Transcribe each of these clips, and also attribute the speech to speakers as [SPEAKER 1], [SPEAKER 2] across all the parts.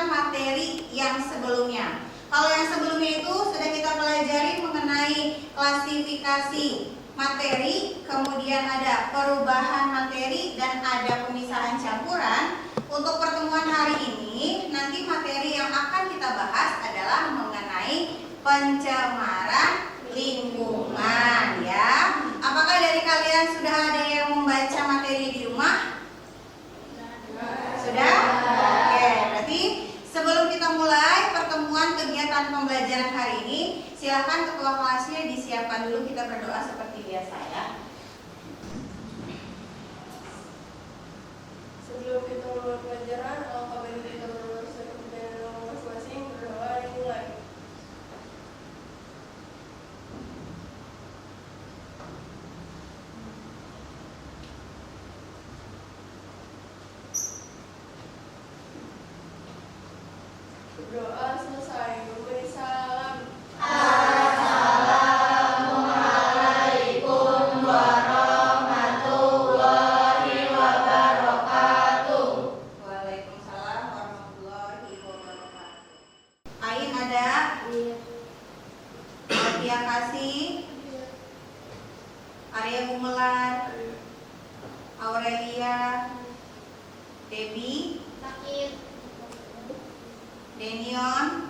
[SPEAKER 1] materi yang sebelumnya. Kalau yang sebelumnya itu sudah kita pelajari mengenai klasifikasi materi, kemudian ada perubahan materi dan ada pemisahan campuran. Untuk pertemuan hari ini, nanti materi yang akan kita bahas adalah mengenai pencemaran lingkungan ya. Apakah dari kalian sudah ada yang membaca materi di rumah? Sudah? Oke, berarti sebelum kita mulai pertemuan kegiatan pembelajaran hari ini, silakan ketua kelasnya disiapkan dulu, kita berdoa seperti biasa ya.
[SPEAKER 2] Sebelum kita mulai pelajaran, alangkah baiknya kita berdoa dengan masing-masing. Berdoa dimulai. Berdoa selesai, memberi salam.
[SPEAKER 3] Assalamualaikum warahmatullahi wabarakatuh.
[SPEAKER 1] Waalaikumsalam warahmatullahi wabarakatuh. Ain ada? Artia Kasih, Arya Gumelar, Aurelia, Debbie,
[SPEAKER 3] Sakit.
[SPEAKER 1] Denion,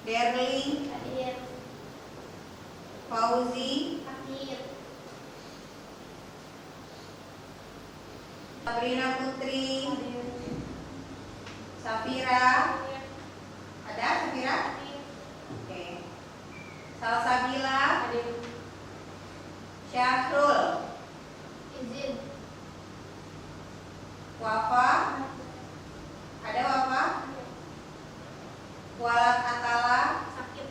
[SPEAKER 1] Derly,
[SPEAKER 3] Hadir.
[SPEAKER 1] Fauzi,
[SPEAKER 3] Hadir.
[SPEAKER 1] Sabrina Putri, Safira, ada Safira? Oke. Salsabila, Syahrul,
[SPEAKER 3] Izin.
[SPEAKER 1] Wafa, ada Wafa? Walat Atala,
[SPEAKER 3] Sakit.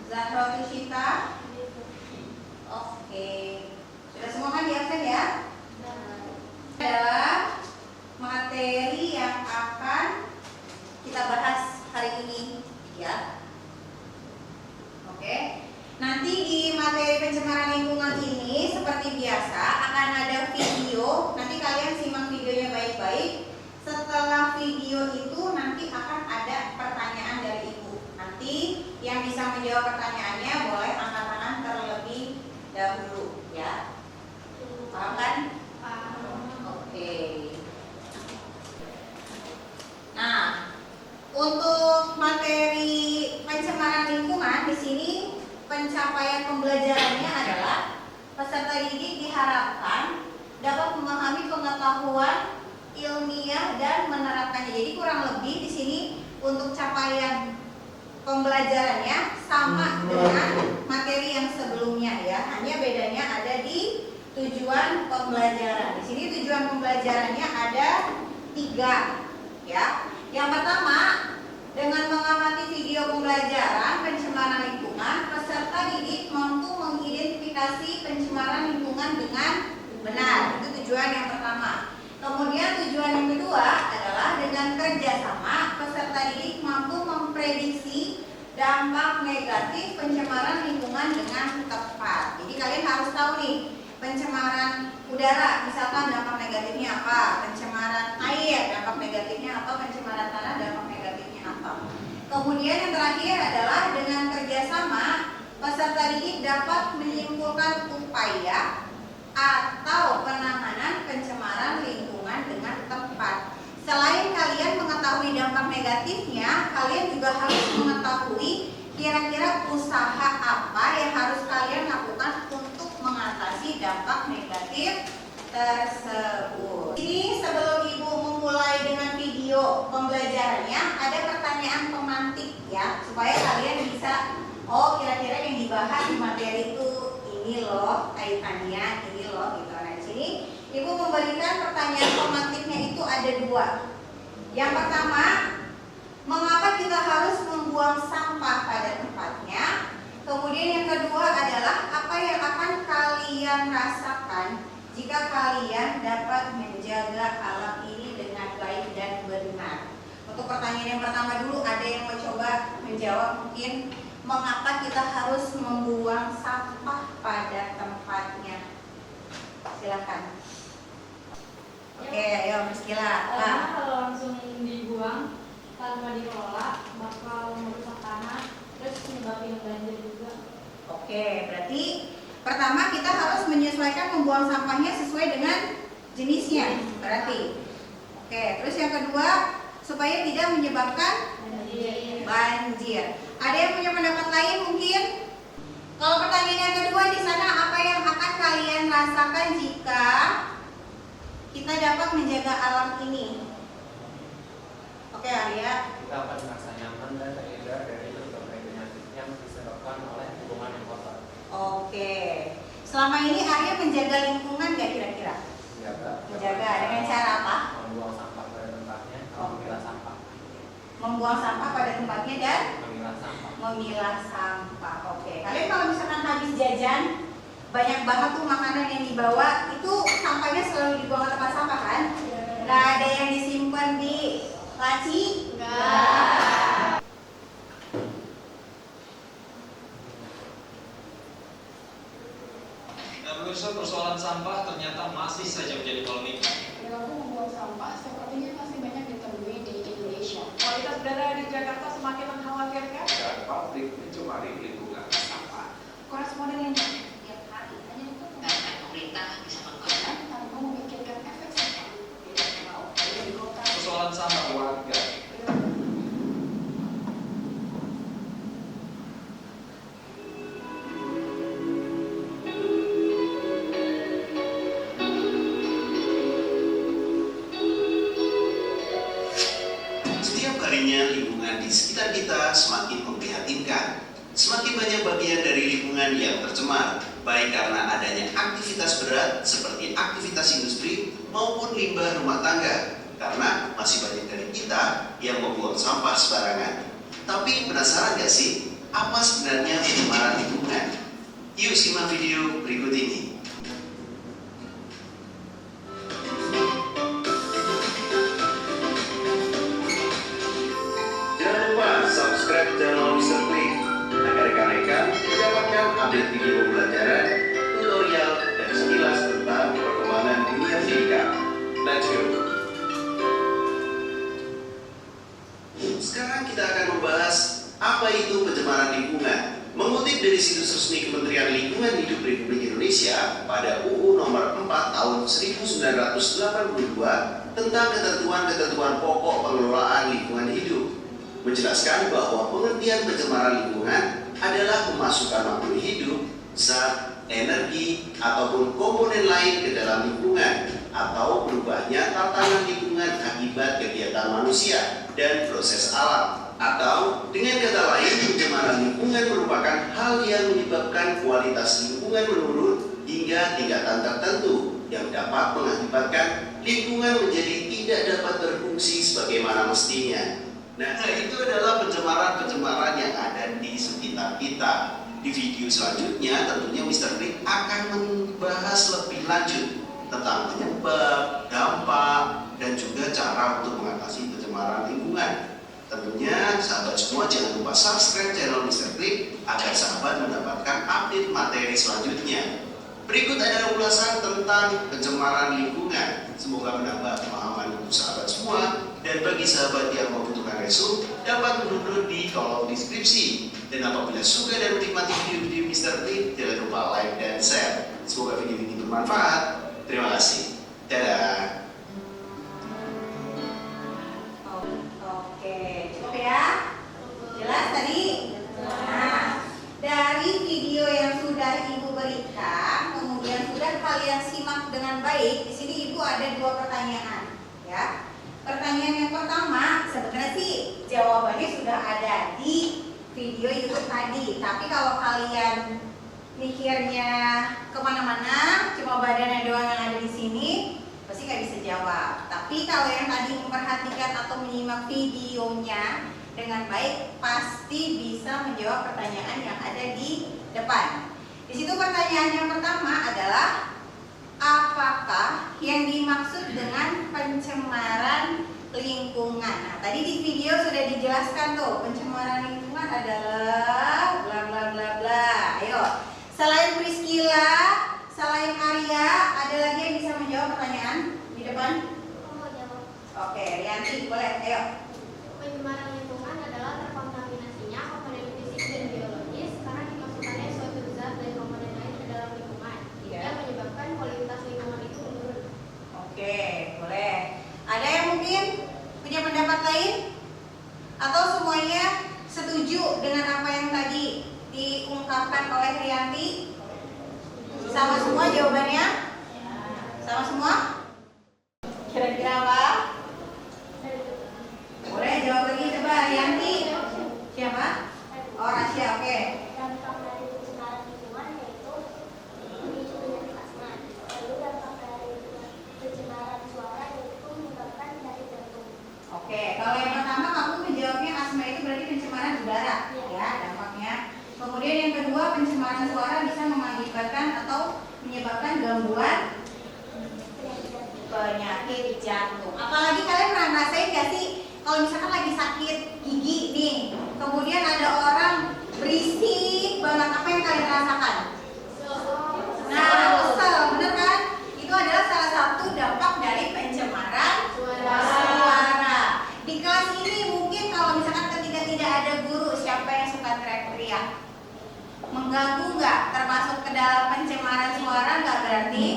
[SPEAKER 1] Zahra Tushita. Oke. Sudah semua kan di absen ya? Adalah materi yang akan kita bahas hari ini ya. Oke. Nanti di materi pencemaran lingkungan ini seperti biasa akan ada video. Nanti kalian simak videonya baik-baik. Setelah video itu nanti akan ada pertanyaan dari ibu. Nanti yang bisa menjawab pertanyaannya boleh angkat tangan terlebih dahulu ya. Paham kan? Oke. Nah, untuk materi pencemaran lingkungan di sini pencapaian pembelajarannya adalah peserta didik diharapkan dapat memahami pengetahuan ilmiah dan menerapkannya. Jadi kurang lebih di sini untuk capaian pembelajarannya sama dengan materi yang sebelumnya ya. Hanya bedanya ada di tujuan pembelajaran. Di sini tujuan pembelajarannya ada 3 ya. Yang pertama, dengan mengamati video pembelajaran pencemaran lingkungan, peserta didik mampu mengidentifikasi pencemaran lingkungan dengan benar. Itu tujuan yang pertama. Kemudian tujuan yang kedua adalah dengan kerjasama, peserta didik mampu memprediksi dampak negatif pencemaran lingkungan dengan tepat. Jadi kalian harus tahu nih, pencemaran udara misalkan dampak negatifnya apa, pencemaran air dampak negatifnya apa, pencemaran tanah dampak negatifnya apa. Kemudian yang terakhir adalah dengan kerjasama peserta didik dapat menyimpulkan upaya atau penanganan pencemaran lingkungan dengan tepat. Selain kalian mengetahui dampak negatifnya, kalian juga harus mengetahui kira-kira usaha apa yang harus kalian lakukan untuk mengatasi dampak negatif tersebut. Ini sebelum ibu memulai dengan video pembelajarannya, ada pertanyaan pemantik ya, supaya kalian bisa, oh kira-kira yang dibahas di materi itu ini loh kaitannya, ini loh gitu. Nah di sini ibu memberikan pertanyaan pemantiknya itu ada 2. Yang pertama, mengapa kita harus membuang sampah pada tempatnya? Kemudian yang kedua adalah apa yang akan kalian rasakan jika kalian dapat menjaga alam ini dengan baik dan benar. Untuk pertanyaan yang pertama dulu, ada yang mau coba menjawab mungkin mengapa kita harus membuang sampah pada tempatnya? Silakan. Oke, ayo Priscila.
[SPEAKER 4] Karena kalau langsung dibuang tanpa dikelola bakal merusak tanah, terus menyebabkan banjir juga.
[SPEAKER 1] Oke, berarti pertama kita harus menyesuaikan membuang sampahnya sesuai dengan jenisnya. Berarti. Oke, terus yang kedua supaya tidak menyebabkan banjir. Ada yang punya pendapat lain mungkin? Kalau pertanyaan yang kedua di sana, apa yang akan kalian rasakan jika kita dapat menjaga alam ini? Oke, Arya.
[SPEAKER 5] Kita akan merasa nyaman dan terhindar dari berbagai penyakit yang disebabkan oleh lingkungan yang kotor.
[SPEAKER 1] Oke. Selama ini Arya menjaga lingkungan nggak kira-kira? Menjaga dengan cara apa?
[SPEAKER 5] Membuang sampah pada tempatnya, memilah sampah.
[SPEAKER 1] Membuang sampah pada tempatnya dan
[SPEAKER 5] Memilah sampah.
[SPEAKER 1] memilah sampah. Oke. Kalian kalau misalkan habis jajan, banyak banget tuh makanan yang dibawa, itu sampahnya selalu dibuang ke tempat sampah kan? Nggak ada yang disimpan di laci?
[SPEAKER 3] Enggak.
[SPEAKER 6] Nah, pemirsa, persoalan sampah ternyata masih saja menjadi polemik.
[SPEAKER 2] Perilaku membuang sampah sepertinya masih banyak ditemui di Indonesia.
[SPEAKER 7] Kualitas udara di Jakarta semakin mengkhawatirkan.
[SPEAKER 8] Dan pabrik mencemari lingkungan sampah.
[SPEAKER 7] Koresponden yang
[SPEAKER 1] Setiap hari hanya untuk
[SPEAKER 9] Karena pemerintah bisa menggunakan
[SPEAKER 2] Tanpa memikirkan efek sampah. Tidak mau di kota.
[SPEAKER 6] Persoalan sampah
[SPEAKER 8] Warga
[SPEAKER 10] Setiap harinya lingkungan di sekitar kita semakin memprihatinkan. Semakin banyak bagian dari lingkungan yang tercemar, baik karena adanya aktivitas berat seperti aktivitas industri maupun limbah rumah tangga. Karena masih banyak dari kita yang membuang sampah sembarangan. Tapi penasaran gak sih, apa sebenarnya pencemaran lingkungan? Yuk simak video berikut ini. Jangan lupa subscribe channel Mr. Click agar rekan-rekan mendapatkan update video pembelajaran, tutorial, dan sekilas tentang perkembangan dunia fisika. Let's go! Sekarang kita akan membahas apa itu pencemaran lingkungan. Mengutip dari situs resmi Kementerian Lingkungan Hidup Republik Indonesia pada UU Nomor 4 Tahun 1982 tentang ketentuan-ketentuan pokok pengelolaan lingkungan hidup, menjelaskan bahwa pengertian pencemaran lingkungan adalah kemasukan makhluk hidup, zat, energi, ataupun komponen lain ke dalam lingkungan, atau berubahnya tatanan lingkungan akibat kegiatan manusia dan proses alam. Atau dengan kata lain, pencemaran lingkungan merupakan hal yang menyebabkan kualitas lingkungan menurun hingga tingkatan tertentu yang dapat mengakibatkan lingkungan menjadi tidak dapat berfungsi sebagaimana mestinya. Nah, itu adalah pencemaran-pencemaran yang ada di sekitar kita. Di video selanjutnya tentunya Mr. Rick akan membahas lebih lanjut tentang penyebab, dampak, dan juga cara untuk mengatasi pencemaran lingkungan. Tentunya sahabat semua jangan lupa subscribe channel Mr. Rick agar sahabat mendapatkan update materi selanjutnya. Berikut adalah ulasan tentang pencemaran lingkungan. Semoga menambah pemahaman untuk sahabat semua. Dan bagi sahabat yang membutuhkan resume, dapat mendownload di kolom deskripsi. Dan apabila suka dan menikmati video-video Mr. Rick, jangan lupa like dan share. Semoga video ini bermanfaat. Terima kasih. Dadah.
[SPEAKER 1] Oke, cukup ya? Jelas tadi? Nah, dari video yang sudah Ibu berikan, kemudian sudah kalian simak dengan baik, di sini Ibu ada 2 pertanyaan, ya. Pertanyaan yang pertama, sebenarnya sih jawabannya sudah ada di video YouTube tadi, tapi kalau kalian mikirnya kemana-mana, cuma badannya doang yang ada di sini, pasti nggak bisa jawab. Tapi kalau yang tadi memperhatikan atau menyimak videonya dengan baik, pasti bisa menjawab pertanyaan yang ada di depan. Di situ pertanyaan yang pertama adalah, apakah yang dimaksud dengan pencemaran lingkungan? Nah, tadi di video sudah dijelaskan tuh, pencemaran lingkungan adalah bla bla bla bla. Ayo, selain Priscila, selain Arya, ada lagi yang bisa menjawab pertanyaan di depan?
[SPEAKER 3] Aku mau jawab.
[SPEAKER 1] Herianti, boleh, ayo.
[SPEAKER 3] Pencemaran lingkungan adalah terkontaminasinya komponen fisik dan biologis karena dimasukkannya suatu zat dan komponen lain ke dalam lingkungan yang menyebabkan kualitas lingkungan itu menurun.
[SPEAKER 1] Oke, boleh. Ada yang mungkin punya pendapat lain? Atau semuanya setuju dengan apa yang tadi diungkapkan oleh Herianti? Sama semua jawabannya? Sama semua? Kira-kira apa? Boleh jawab lagi coba Herianti. Siapa? Oh, Rasya, oke.
[SPEAKER 3] Dampak dari pencemaran lingkungan yaitu memicu penyakit asma. Lalu dampak dari pencemaran suara yaitu menyebabkan penyakit jantung.
[SPEAKER 1] Oke, kalau yang pertama kamu menjawabnya asma itu berarti pencemaran udara, ya dampaknya. Kemudian yang kedua pencemaran suara bisa mengakibatkan atau menyebabkan gangguan penyakit jantung. Apalagi kalian pernah ngerasain gak sih kalau misalkan lagi sakit gigi nih, kemudian ada orang berisik banget, apa yang kalian rasakan? Nah, kesel, bener kan? Itu adalah salah satu dampak dari pencemaran suara. Di kelas ini mungkin kalau misalkan ketika tidak ada guru, siapa yang suka teriak-teriak? Mengganggu nggak? Termasuk ke dalam pencemaran suara nggak berarti?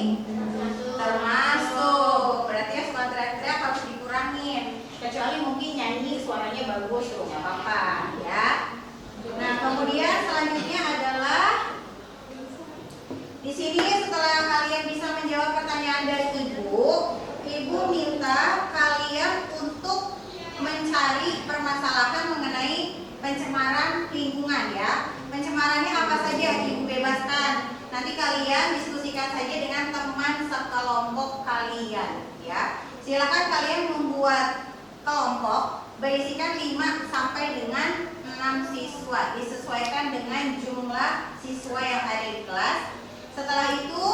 [SPEAKER 1] Termasuk. Berarti ya suka teriak-teriak harus dikurangin. Kecuali mungkin nyanyi suaranya bagus tuh nggak apa-apa ya. Nah kemudian selanjutnya adalah di sini setelah kalian bisa menjawab pertanyaan dari ibu minta kalian untuk mencari permasalahan mengenai pencemaran lingkungan ya. Pencemarannya apa saja ibu bebaskan. Nanti kalian diskusikan saja dengan teman sekelompok kalian ya. Silakan kalian membuat kelompok berisikan 5 sampai dengan 6 siswa, disesuaikan dengan jumlah siswa yang ada di kelas. Setelah itu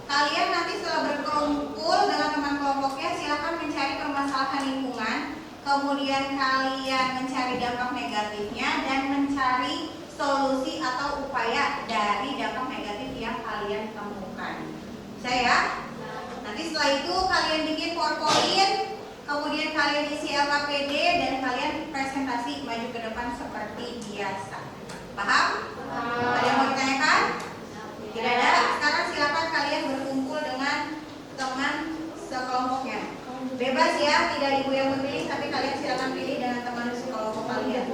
[SPEAKER 1] kalian nanti setelah berkumpul dengan teman kelompoknya silakan mencari permasalahan lingkungan, kemudian kalian mencari dampak negatifnya dan mencari solusi atau upaya dari dampak negatif yang kalian temukan. Bisa ya? Nanti setelah itu kalian bikin PowerPoint, kemudian kalian isi LKPD dan kalian presentasi maju ke depan seperti biasa. Paham? Ada yang mau ditanyakan? Tidak ada? Sekarang silakan kalian berkumpul dengan teman sekelompoknya. Bebas ya, tidak ibu yang memilih, tapi kalian silakan pilih dengan teman sekelompok kalian.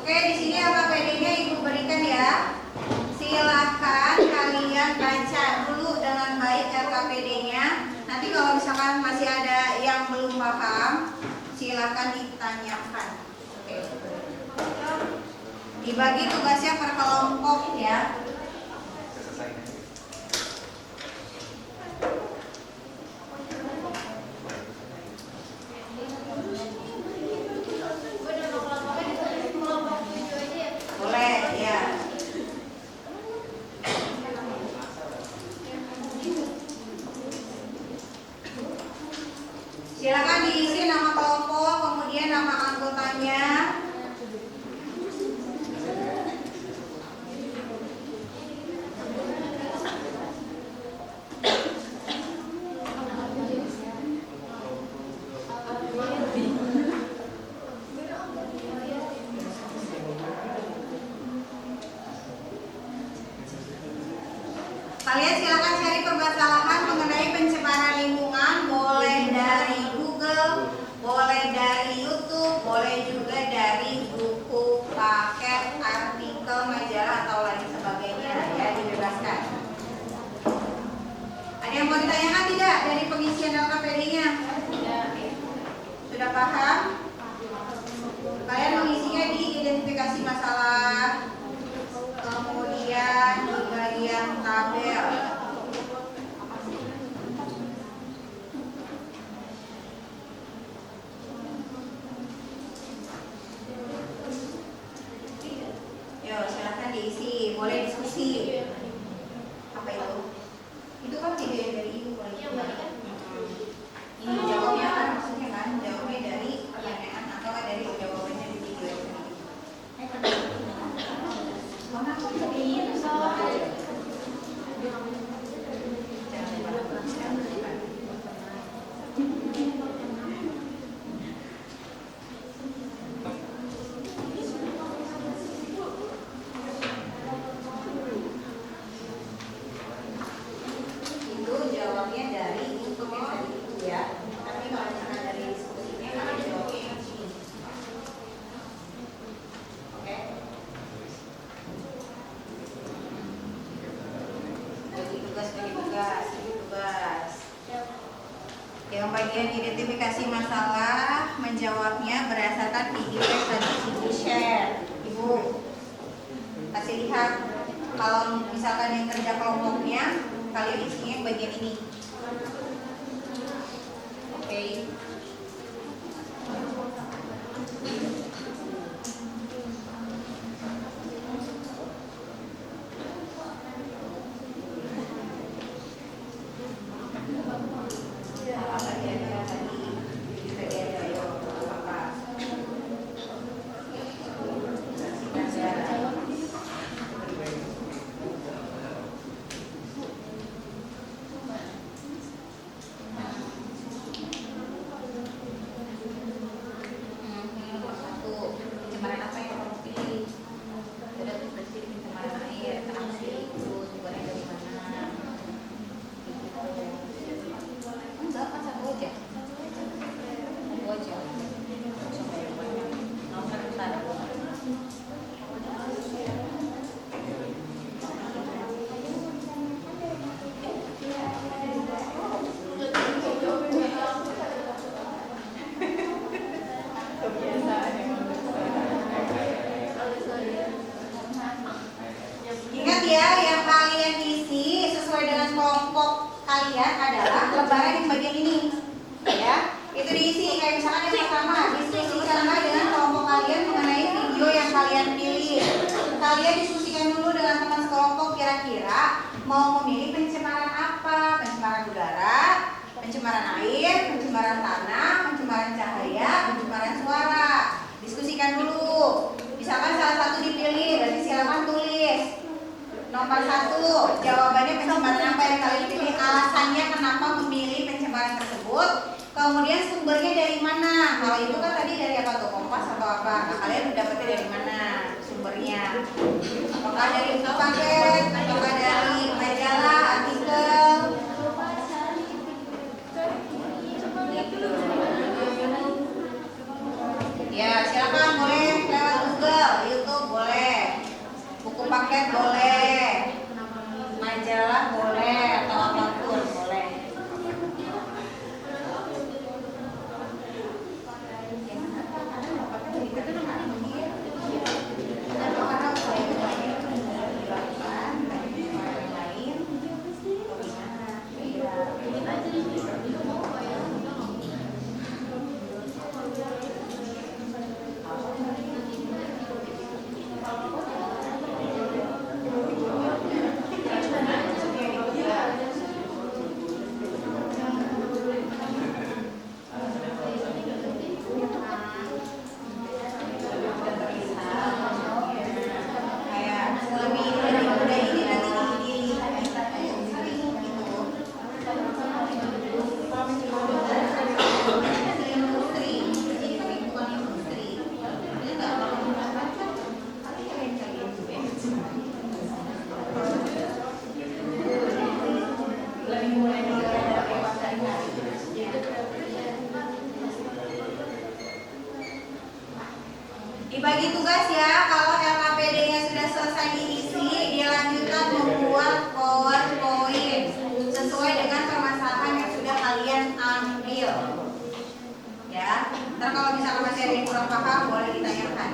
[SPEAKER 1] Oke, di sini LKPD-nya ibu berikan ya. Silakan kalian baca dulu dengan baik LKPD-nya. Nanti kalau misalkan masih ada yang belum paham, silakan ditanyakan. Oke. Dibagi tugasnya per kelompok ya. Boleh ya. Silakan diisi nama kelompok, kemudian nama anggotanya. Kalian silakan cari permasalahan mengenai pencemaran lingkungan ditanyakan tidak dari pengisian LKPD-nya? Sudah paham? Kalian mengisinya di identifikasi masalah, kemudian di bagian tabel. Yo, silahkan diisi, boleh diskusi. Apa itu? Itu kan video yang dari ibu, boleh juga. Ini jawabnya kan, maksudnya kan jawabnya dari pertanyaan atau dari jawabannya di video ini. Mana aku ini itu jawabnya dari YouTube yang tadi itu ya. Tapi kalau misalkan dari diskusinya kalian jawabnya yang sini. Oke? Bagi tugas. Yang bagian identifikasi masalah menjawabnya berdasarkan video yang tadi Ibu share. Ibu kasih lihat kalau misalkan yang kerja kelompoknya kalian isinya yang bagian ini. Oke. Pencemaran apa yang kamu pilih? Ada tuh bersih pencemaran air, aksi itu sumbernya dari mana? Enggak, kan satu aja. Satu aja. Sampai yang banyak. Nomor besar. Ingat ya, yang kalian isi sesuai dengan kelompok kalian adalah lembaran yang bagian ini, ya. Itu diisi kayak misalkan yang pertama, diskusikanlah dengan kelompok kalian mengenai video yang kalian pilih. Kalian diskusikan dulu dengan teman sekelompok kira-kira mau memilih pencemaran apa, pencemaran udara, pencemaran air, pencemaran tanah, pencemaran cahaya, pencemaran suara. Diskusikan dulu. Misalkan salah satu dipilih, berarti silakan tulis. Nomor 1, jawabannya pencemaran apa yang kalian pilih, alasannya kenapa memilih pencemaran tersebut, kemudian sumbernya dari mana. Kalau itu kan tadi dari apa tuh, Kompas atau apa? Nah, kalian udah dapetnya dari mana sumbernya? Apakah dari paket, apakah dari majalah, artikel? Gitu. Ya, silakan boleh lewat Google, YouTube boleh, buku paket boleh, majalah boleh, atau apapun boleh. Dibagi tugas ya, kalau LKPD-nya sudah selesai diisi, dilanjutkan membuat PowerPoint sesuai dengan permasalahan Ntar kalau misalkan masih ada yang kurang paham boleh ditanyakan.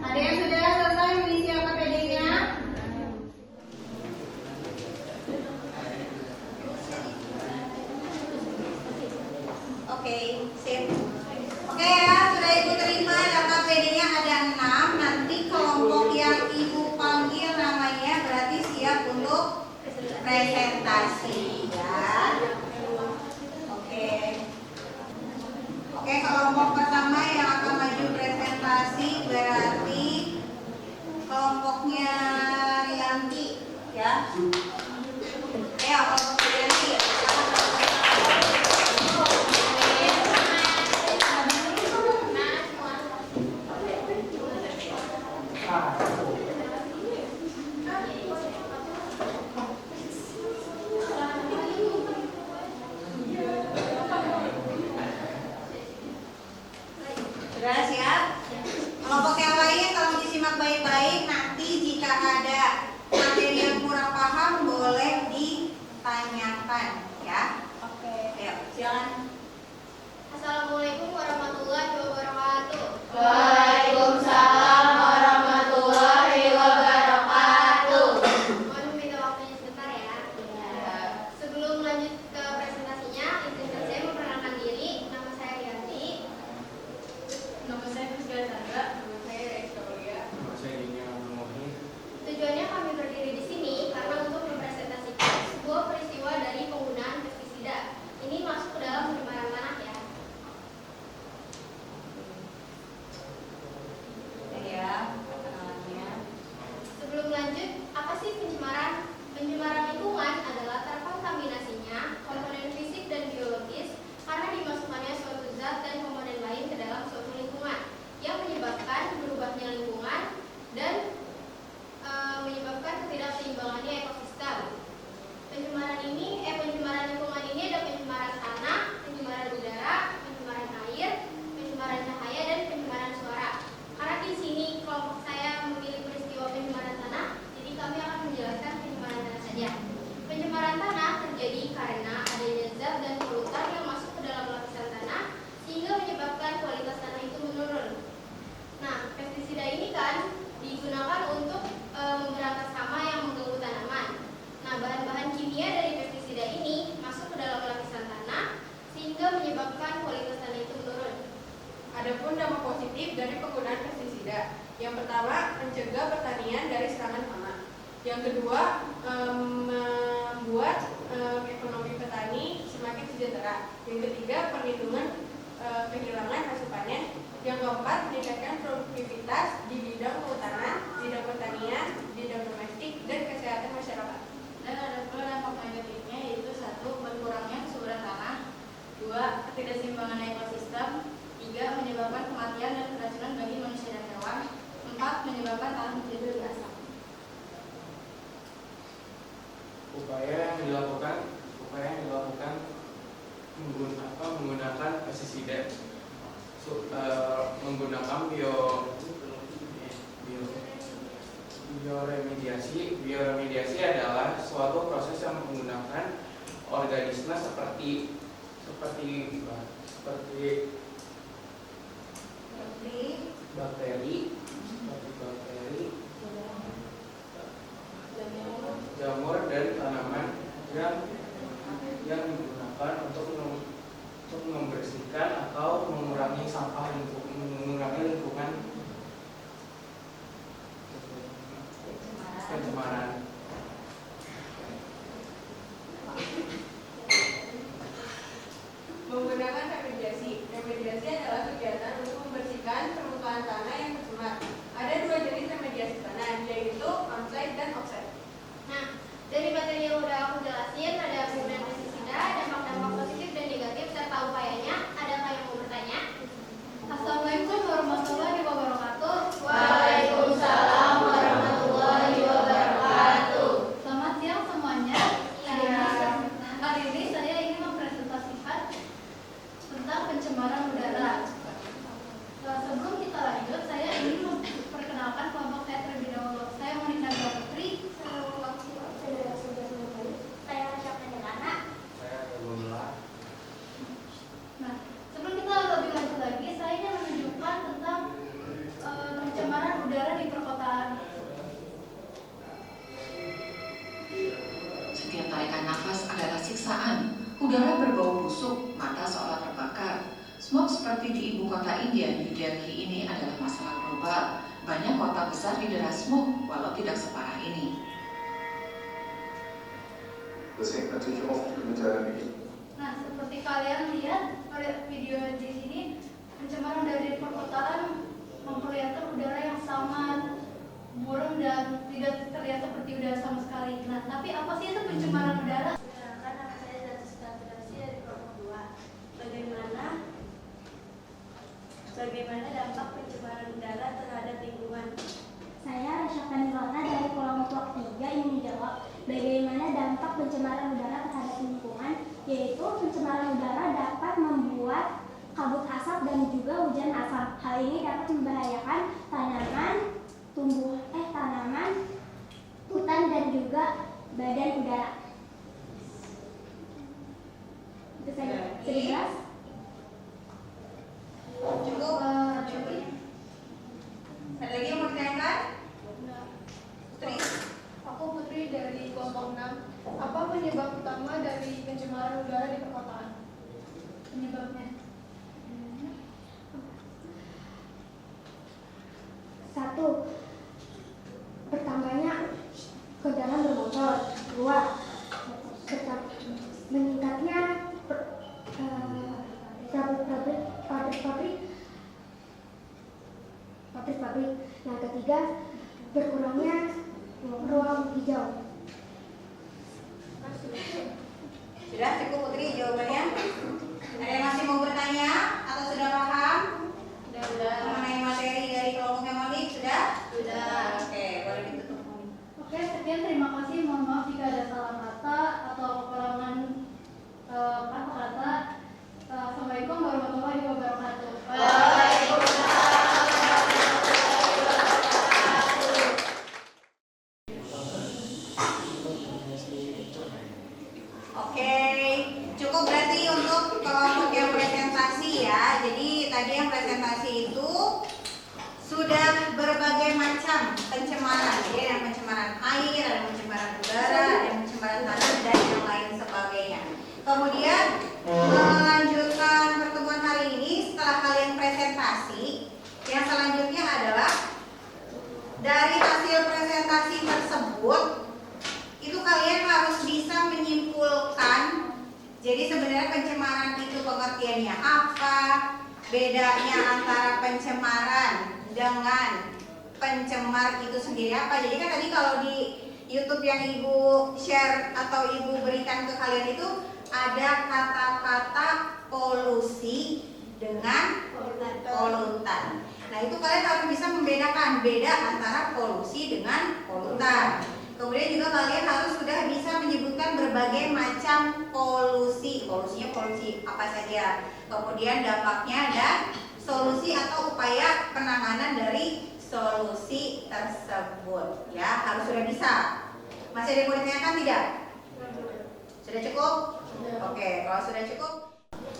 [SPEAKER 1] Ada yang sudah selesai mengisi LKPD-nya? Oke, sip. Oke ya, sudah Ibu terima LKPD-nya ada 6. Nanti kelompok yang Ibu panggil namanya berarti siap untuk presentasi ya. Oke. Oke, kelompok pertama yang akan maju presentasi berarti kelompoknya Rianti ya. Ya, kelompok Rianti. Sudah siap? Kelompok yang lain tolong disimak baik-baik. Nanti jika ada materi yang kurang paham boleh ditanyakan ya. Oke. Ayo, silakan.
[SPEAKER 3] Assalamualaikum warahmatullahi wabarakatuh.
[SPEAKER 4] Waalaikumsalam warahmatullahi wabarakatuh.
[SPEAKER 3] Mohon meminta waktunya sebentar ya. Sebelum lanjut ke presentasinya, izinkan saya memperkenalkan diri. Nama saya Rianti.
[SPEAKER 4] Nama saya Priscilla Chandra.
[SPEAKER 2] Nama saya Rizka Mulia.
[SPEAKER 5] Nama saya Dini Abdul.
[SPEAKER 3] Tujuannya kami berdiri di sini karena untuk mempresentasikan sebuah peristiwa dari penggunaan pestisida. Ini masuk ke dalam pencemaran tanah ya.
[SPEAKER 1] Ya, perkenalannya.
[SPEAKER 3] Sebelum lanjut, apa sih pencemaran? Pencemaran lingkungan adalah terkontaminasinya komponen fisik dan biologis karena dimasukkannya suatu zat dan komponen lain ke dalam suatu lingkungan yang menyebabkan berubahnya lingkungan dan menyebabkan ketidakseimbangannya ekosistem. Pencemaran lingkungan ini ada pencemaran tanah, pencemaran udara, pencemaran air, pencemaran cahaya dan pencemaran suara. Karena di sini kelompok saya memilih peristiwa pencemaran tanah, jadi kami akan menjelaskan pencemaran tanah saja. Pencemaran tanah terjadi karena adanya zat dan polutan yang masuk ke dalam lapisan tanah sehingga menyebabkan kualitas tanah itu menurun. Nah, pestisida ini kan digunakan untuk memberantas hama yang mengganggu tanaman. Nah, bahan-bahan kimia dari pestisida ini masuk ke dalam lapisan tanah sehingga menyebabkan kualitas tanah itu menurun.
[SPEAKER 2] Adapun dampak positif dari penggunaan pestisida, yang pertama mencegah pertanian dari serangan hama. Yang kedua membuat ekonomi petani semakin sejahtera. Yang ketiga perlindungan kehilangan hasil panen. Yang keempat meningkatkan produktivitas di bidang kehutanan, bidang pertanian, bidang domestik dan kesehatan masyarakat.
[SPEAKER 4] Dan ada pula dampak
[SPEAKER 5] Upaya yang dilakukan menggunakan pestisida, menggunakan bioremediasi adalah suatu proses yang menggunakan organisme seperti bakteri, jamur dan tanaman yang digunakan untuk membersihkan atau mengurangi sampah lingkungan pencemaran.
[SPEAKER 2] Menggunakan remediasi. Remediasi adalah kegiatan untuk membersihkan permukaan tanah yang tercemar. Ada dua jenis remediasi tanah, yaitu on-site dan off-site.
[SPEAKER 3] Nah, dari materi yang udah aku jelasin, ada penggunaan pestisida, dampak-dampak positif dan negatif, serta upayanya. Adakah yang mau bertanya? Assalamualaikum warahmatullahi wabarakatuh.
[SPEAKER 1] Waalaikumsalam warahmatullahi wabarakatuh.
[SPEAKER 3] Selamat siang semuanya. Hari ini saya ingin mempresentasikan tentang pencemaran udara. Sebelum kita lanjut, saya ingin memperkenalkan kelompok saya terlebih dahulu. Saya Monika Putri. Saya Rasya Penjelana.
[SPEAKER 5] Saya Gula.
[SPEAKER 3] Nah, sebelum kita lebih lanjut lagi, saya ingin menunjukkan tentang pencemaran udara di perkotaan.
[SPEAKER 9] Setiap tarikan nafas adalah siksaan. Udara berbau busuk, mata seolah terbakar. Smog seperti di ibu kota India, New Delhi ini adalah masalah global. Banyak kota besar didera smog, walau tidak separah ini.
[SPEAKER 3] Nah, seperti kalian lihat pada video di sini, pencemaran dari perkotaan memperlihatkan udara yang sangat buruk dan tidak terlihat seperti udara sama sekali. Nah, tapi apa sih itu pencemaran udara? Karena saya dari kelompok 2. Bagaimana dampak pencemaran udara terhadap lingkungan?
[SPEAKER 11] Saya Rasya Penjelana dari kelompok 3 ingin menjawab bagaimana dampak pencemaran udara terhadap lingkungan, yaitu pencemaran udara dapat membuat kabut asap dan juga hujan asap. Hal ini dapat membahayakan tanaman, hutan dan juga badan udara. Itu saja. Sudah jelas?
[SPEAKER 1] Cukup. Ada lagi yang mau ditanyakan? Putri.
[SPEAKER 3] Aku Putri dari kelompok 6. Apa penyebab utama dari pencemaran udara di perkotaan? Penyebabnya?
[SPEAKER 11] 1. Bertambahnya kendaraan bermotor. 2. Meningkatnya pabrik. Yang ketiga, berkurangnya ruang hijau.
[SPEAKER 1] Sudah cukup Putri jawabannya? Ada yang masih mau bertanya atau sudah paham? Sudah. Mengenai materi dari kelompoknya Monik sudah? Sudah. Oke, boleh ditutup Monik.
[SPEAKER 3] Oke, sekian, terima kasih. Mohon maaf jika ada salah kata atau kekurangan kata-kata. Assalamualaikum warahmatullahi wabarakatuh.
[SPEAKER 1] Oke, cukup berarti untuk kelompok yang presentasi ya. Jadi tadi yang presentasi itu sudah berbagai macam pencemaran. Jadi ada pencemaran air, ada pencemaran udara, ada pencemaran tanah dan yang lain sebagainya. Kemudian melanjutkan pertemuan hari ini setelah kalian presentasi, yang selanjutnya adalah dari hasil presentasi tersebut itu kalian harus bisa menyimpulkan. Jadi sebenarnya pencemaran itu pengertiannya apa, bedanya antara pencemaran dengan pencemar itu sendiri apa. Jadi kan tadi kalau di YouTube yang Ibu share atau Ibu berikan ke kalian itu ada kata-kata polusi dengan polutan. Nah itu kalian harus bisa membedakan beda antara polusi dengan polutan. Kemudian juga kalian harus sudah bisa menyebutkan berbagai macam polusinya polusi apa saja. Kemudian dampaknya dan solusi atau upaya penanganan dari solusi tersebut. Ya, harus sudah bisa. Masih ada yang mau ditanyakan tidak? Sudah cukup? Oke, kalau sudah cukup.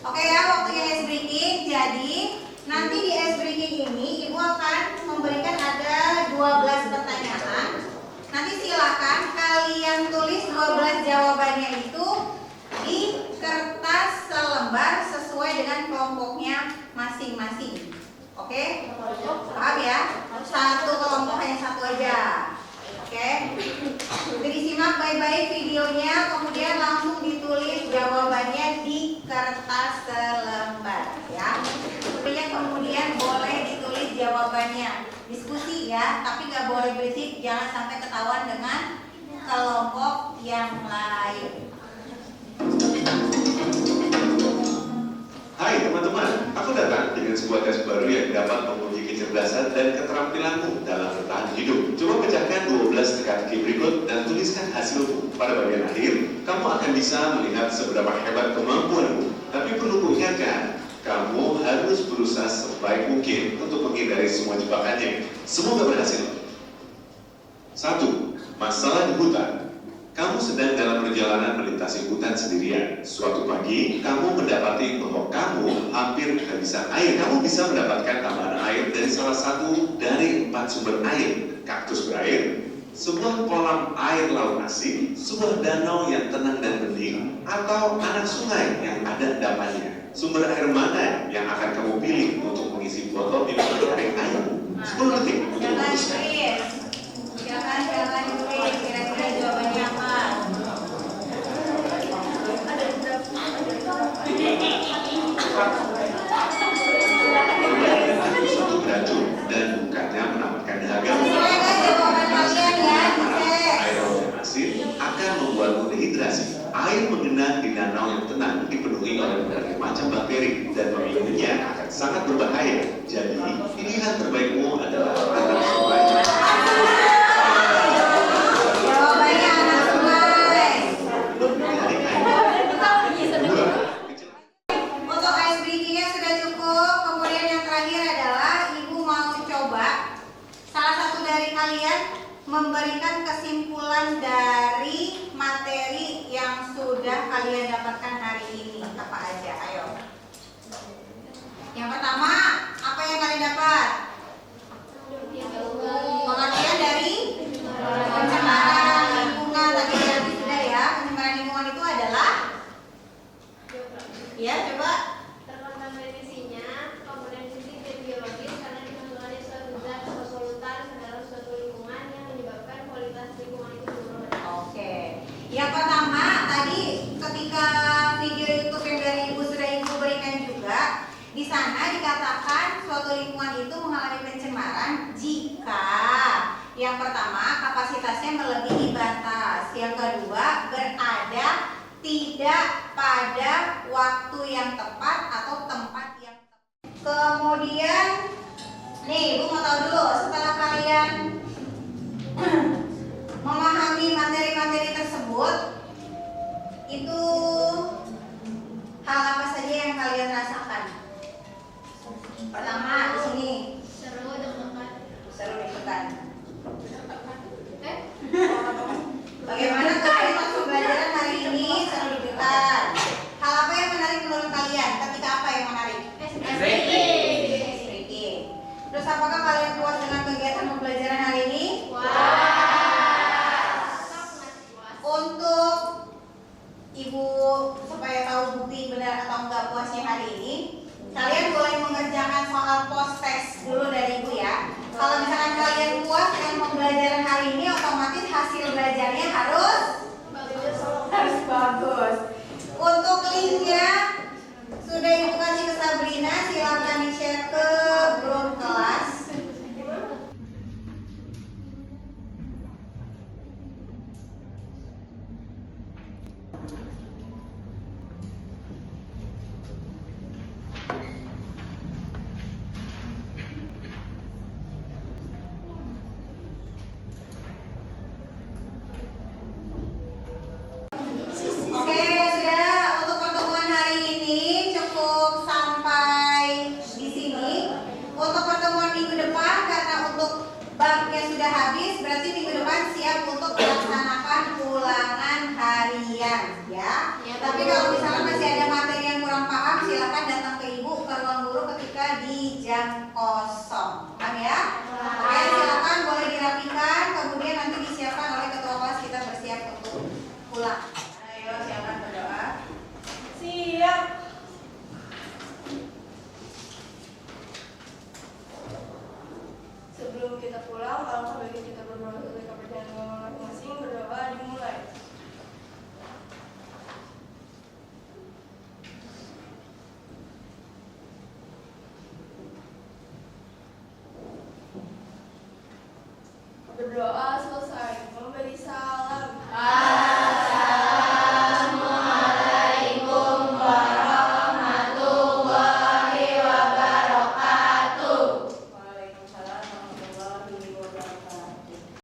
[SPEAKER 1] Oke ya, waktunya ice breaking. Jadi nanti di ice breaking ini Ibu akan memberikan ada 12 pertanyaan. Nanti silakan kalian tulis 12 jawabannya itu di kertas selembar sesuai dengan kelompoknya masing-masing. Oke? Paham ya? Satu kelompok hanya satu aja. Oke? Jadi disimak baik-baik videonya, kemudian langsung ditulis jawabannya di kertas selembar ya. Kemudian boleh ditulis jawabannya. Diskusi ya, tapi nggak boleh berisik, jangan sampai ketahuan dengan kelompok yang lain.
[SPEAKER 12] Hai teman-teman, aku datang dengan sebuah tes baru yang dapat menguji kecerdasan dan keterampilanmu dalam bertahan hidup. Coba pecahkan 12 teka-teki berikut dan tuliskan hasilmu. Pada bagian akhir, kamu akan bisa melihat seberapa hebat kemampuanmu. Tapi perlu kuingatkan, kamu harus berusaha sebaik mungkin untuk menghindari semua jebakannya. Semoga berhasil. 1. Masalah di hutan. Kamu sedang dalam perjalanan melintasi hutan sendirian. Suatu pagi, kamu mendapati bahwa kamu hampir kehabisan air. Kamu bisa mendapatkan tambahan air dari salah satu dari 4 sumber air. Kaktus berair, sebuah kolam air laut asin, sebuah danau yang tenang dan bening, atau anak sungai yang ada endapannya. Sumber air mana yang akan kamu pilih untuk mengisi botol di tarik airmu? 10 detik untuk memutuskan.
[SPEAKER 1] Jangan tulis kira-kira jawabannya apa.
[SPEAKER 12] Suatu beracun dan bukannya menamatkan dahaga. Air laut yang asin akan membuatmu dehidrasi. Air mengenang di danau yang tenang dipenuhi oleh berbagai macam bakteri dan meminumnya akan sangat berbahaya. Jadi pilihan terbaikmu adalah anak sungai.
[SPEAKER 1] Jawabannya anak sungai. Untuk ice breakingnya sudah cukup. Kemudian yang terakhir adalah Ibu mau coba salah satu dari kalian memberikan kesimpulan dari materi yang sudah kalian dapatkan hari ini. Apa aja? Ayo. Yang pertama, apa yang kalian dapat? Pengertian dari pencemaran lingkungan. Tadi sudah ya. Pencemaran lingkungan itu adalah, ya coba.
[SPEAKER 3] Terkontaminasinya komponen fisik dan biologis karena dimasukkannya suatu zat atau polutan ke dalam suatu lingkungan yang menyebabkan kualitas lingkungan itu turun.
[SPEAKER 1] Oke. Yang pertama tadi ketika video YouTube yang dari Ibu sudah Ibu berikan juga, di sana dikatakan suatu lingkungan itu mengalami pencemaran jika yang pertama kapasitasnya melebihi batas, yang kedua berada tidak pada waktu yang tepat atau tempat yang tepat. Kemudian nih Ibu mau tahu dulu, setelah kalian memahami materi-materi tersebut, itu hal apa saja yang kalian rasakan? Pertama di sini
[SPEAKER 3] Seru, deg-degan.
[SPEAKER 1] seru deg-degan. Bagaimana kualitas pembelajaran hari ini? Seru deg-degan. Hal apa yang menarik menurut kalian? Ketika apa yang menarik? Breaking. Terus apakah kalian puas dengan kegiatan pembelajaran hari ini? Untuk Ibu supaya tahu bukti benar atau enggak puasnya hari ini, kalian boleh mengerjakan soal post test dulu dari Ibu ya. Kalau misalkan kalian puas dengan pembelajaran hari ini, otomatis hasil belajarnya harus bagus. Untuk linknya sudah Ibu kasih ke Sabrina, silakan di-share ke grup kelas. Tapi kalau misalnya masih ada materi yang kurang paham, silakan datang ke ibu ke ruang guru ketika di jam